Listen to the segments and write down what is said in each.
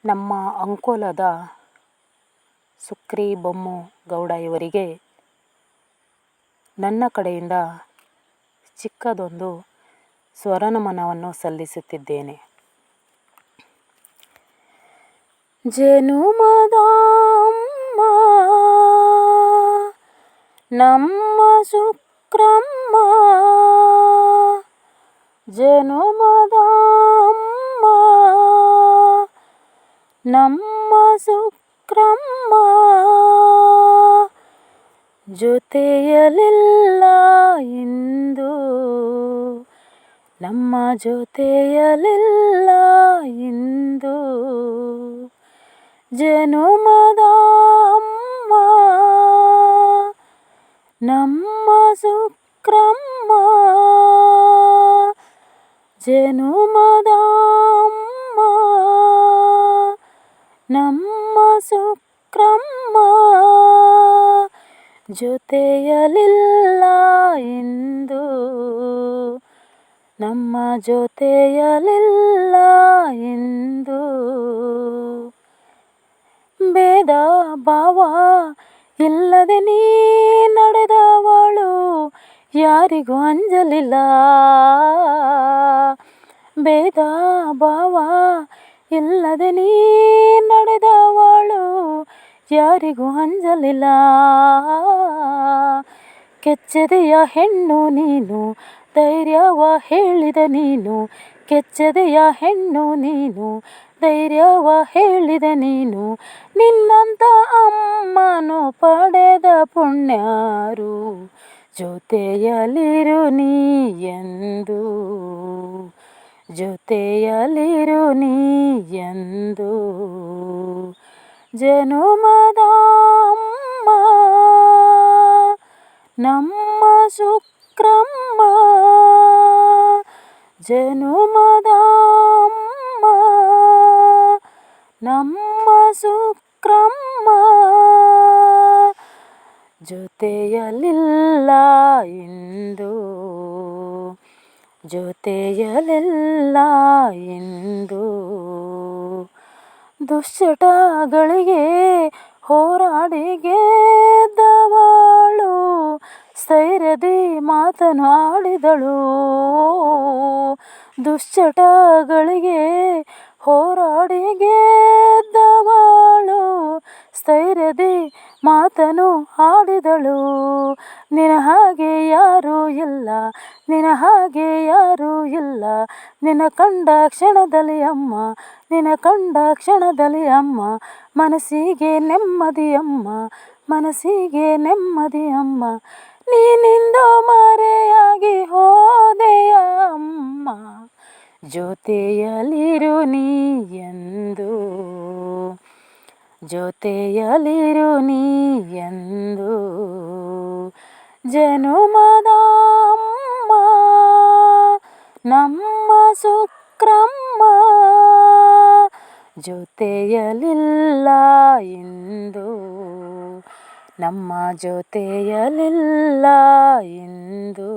ನಮ್ಮ ಅಂಕೋಲದ ಸುಕ್ರಿ ಬೊಮ್ಮು ಗೌಡ ಇವರಿಗೆ ನನ್ನ ಕಡೆಯಿಂದ ಚಿಕ್ಕದೊಂದು ಸ್ವರನಮನವನ್ನು ಸಲ್ಲಿಸುತ್ತಿದ್ದೇನೆ. ಜನುಮದ ಅಮ್ಮ ನಮ್ಮ ಸುಕ್ರಮ್ಮ, ಜನುಮದ ಅಮ್ಮ ನಮ್ಮ ಸುಕ್ರಮ್ಮ, ಜೊತೆಯಲಿಲ್ಲ ಇಂದು ನಮ್ಮ ಜೊತೆಯಲಿಲ್ಲ ಇಂದು, ಜನುಮದ ಅಮ್ಮ ನಮ್ಮ ಸುಕ್ರಮ್ಮ, ಜನುಮದ ಅಮ್ಮ ನಮ್ಮ ಸುಕ್ರಮ್ಮ, ಜೊತೆಯಲಿಲ್ಲ ಇಂದು ನಮ್ಮ ಜೊತೆಯಲಿಲ್ಲ ಇಂದು. ಭೇದ ಭಾವ ಇಲ್ಲದೆ ನೀ ನಡೆದವಳು ಯಾರಿಗೂ ಅಂಜಲಿಲ್ಲ, ಭೇದ ಭಾವ ಇಲ್ಲದೆ ನೀ ನಡೆದವಳು ಯಾರಿಗೂ ಅಂಜಲಿಲ್ಲ. ಕೆಚ್ಚದೆಯ ಹೆಣ್ಣು ನೀನು ಧೈರ್ಯವ ಹೇಳಿದ ನೀನು, ಕೆಚ್ಚದೆಯ ಹೆಣ್ಣು ನೀನು ಧೈರ್ಯವ ಹೇಳಿದ ನೀನು, ನಿನ್ನಂತ ಅಮ್ಮನು ಪಡೆದ ಪುಣ್ಯರು, ಜೊತೆಯಲಿರು ನೀ ಎಂದು, ಜೊತೆಯಲಿರು ನೀ ಎಂದು, ಜನುಮದ ಅಮ್ಮ ನಮ್ಮ ಸುಕ್ರಮ್ಮ, ಜನುಮದ ಅಮ್ಮ ನಮ್ಮ ಸುಕ್ರಮ್ಮ, ಜೊತೆಯಲಿಲ್ಲ ಇಂದು ಜೊತೆಯಲಿಲ್ಲ ಇಂದು. ದುಶ್ಚಟಗಳಿಗೆ ಹೋರಾಡಿ ಗೆದ್ದವಳು ಸ್ಥೈರ್ಯದಿ ಮಾತನು ಆಡಿದಳು, ದುಶ್ಚಟಗಳಿಗೆ ಹೋರಾಡಿ ಗೆದ್ದವಳು ಸ್ಥೈರ್ಯದಿ ಮಾತನು ಆಡಿದಳು. ನಿನ ಹಾಗೆ ಯಾರೂ ಇಲ್ಲ, ನಿನ ಹಾಗೆ ಯಾರೂ ಇಲ್ಲ, ನಿನ ಕಂಡ ಕ್ಷಣದಲ್ಲಿ ಅಮ್ಮ, ನಿನ ಕಂಡ ಕ್ಷಣದಲ್ಲಿ ಅಮ್ಮ, ಮನಸ್ಸಿಗೆ ನೆಮ್ಮದಿ ಅಮ್ಮ, ಮನಸ್ಸಿಗೆ ನೆಮ್ಮದಿ ಅಮ್ಮ, ನೀನಿಂದು ಮರೆಯಾಗಿ ಹೋದೆಯ ಅಮ್ಮ, ಜೊತೆಯಲಿರು ನೀ ಎಂದು, ಜೊತೆಯಲಿರು ನೀ ಎಂದು, ಜನುಮದ ಅಮ್ಮ ನಮ್ಮ ಸುಕ್ರಮ್ಮ, ಜೊತೆಯಲಿಲ್ಲ ಇಂದು ನಮ್ಮ ಜೊತೆಯಲಿಲ್ಲ ಇಂದು.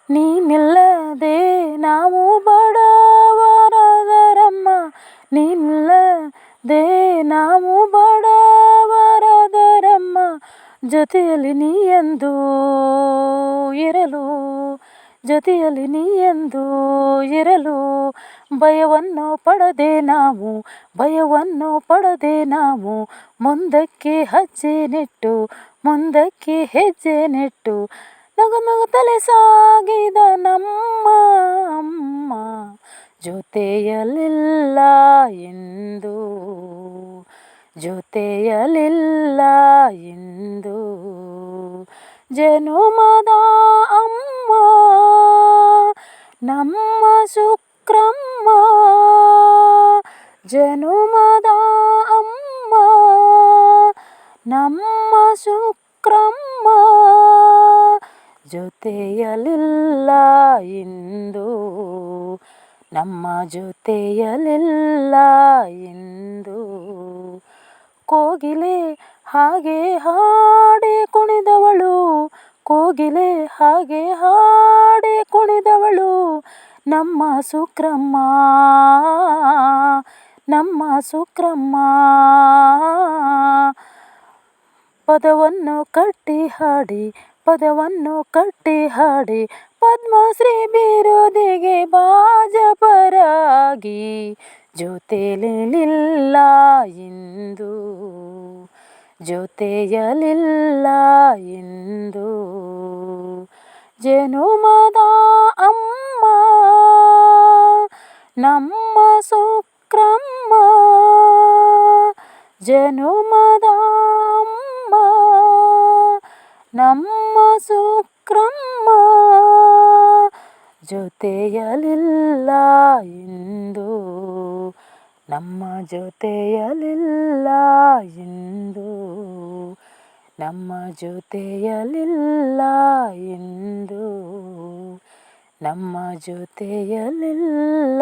ನೀನಿಲ್ಲದೆ ನಾವು ಬಡವರಾದರಮ್ಮ, ನೀನಿಲ್ಲದೆ ನಾವು ಬಡವರಾದರಮ್ಮ, ಜೊತೆಯಲ್ಲಿ ನೀ ಎಂದು ಇರಲು, ಜೊತೆಯಲ್ಲಿ ನೀ ಎಂದು ಇರಲು, ಭಯವನ್ನು ಪಡದೆ ನಾವು, ಭಯವನ್ನು ಪಡದೆ ನಾವು, ಮುಂದಕ್ಕೆ ಹೆಜ್ಜೆ ನೆಟ್ಟು, ಮುಂದಕ್ಕೆ ಹೆಜ್ಜೆ ನೆಟ್ಟು, ನಗು ನಗುತ್ತಲೇ ಸಾಗಿದ ನಮ್ಮ ಅಮ್ಮ, ಜೊತೆಯಲಿಲ್ಲ ಇಂದು, ಜೊತೆಯಲಿಲ್ಲ ಇಂದು, ಜನುಮದ ಅಮ್ಮ ನಮ್ಮ ಸುಕ್ರಮ್ಮ, ಜನುಮದ ಅಮ್ಮ ನಮ್ಮ ಸುಕ್ರಮ್ಮ, ಜೊತೆಯಲಿಲ್ಲ ಇಂದು ನಮ್ಮ ಜೊತೆಯಲಿಲ್ಲ ಇಂದು. ಕೋಗಿಲೆ ಹಾಗೆ ಹಾಡಿ ಕುಣಿದವಳು, ಕೋಗಿಲೆ ಹಾಗೆ ಹಾಡಿ ಕುಣಿದವಳು ನಮ್ಮ ಸುಕ್ರಮ್ಮ, ನಮ್ಮ ಸುಕ್ರಮ್ಮ ಪದವನ್ನು ಕಟ್ಟಿ ಹಾಡಿ ಪದವನ್ನು ಕಟ್ಟಿ ಹಾಡಿ ಪದ್ಮಶ್ರೀ ಬಿರುದಿಗೆ ಭಾಜಪರಾಗಿ ಜೊತೆಯಲಿಲ್ಲ ಇಂದು ಜೊತೆಯಲಿಲ್ಲ ಇಂದು ಜನುಮದ ಅಮ್ಮ ನಮ್ಮ ಸುಕ್ರಮ್ಮ ಜನುಮದ ಅಮ್ಮ ನಮ್ಮ ಸುಕ್ರಮ್ಮ ಜೊತೆಯಲಿಲ್ಲ ಇಂದು ನಮ್ಮ ಜೊತೆಯಲಿಲ್ಲ ಇಂದು ನಮ್ಮ ಜೊತೆಯಲಿಲ್ಲ ಇಂದು ನಮ್ಮ ಜೊತೆಯಲಿಲ್ಲ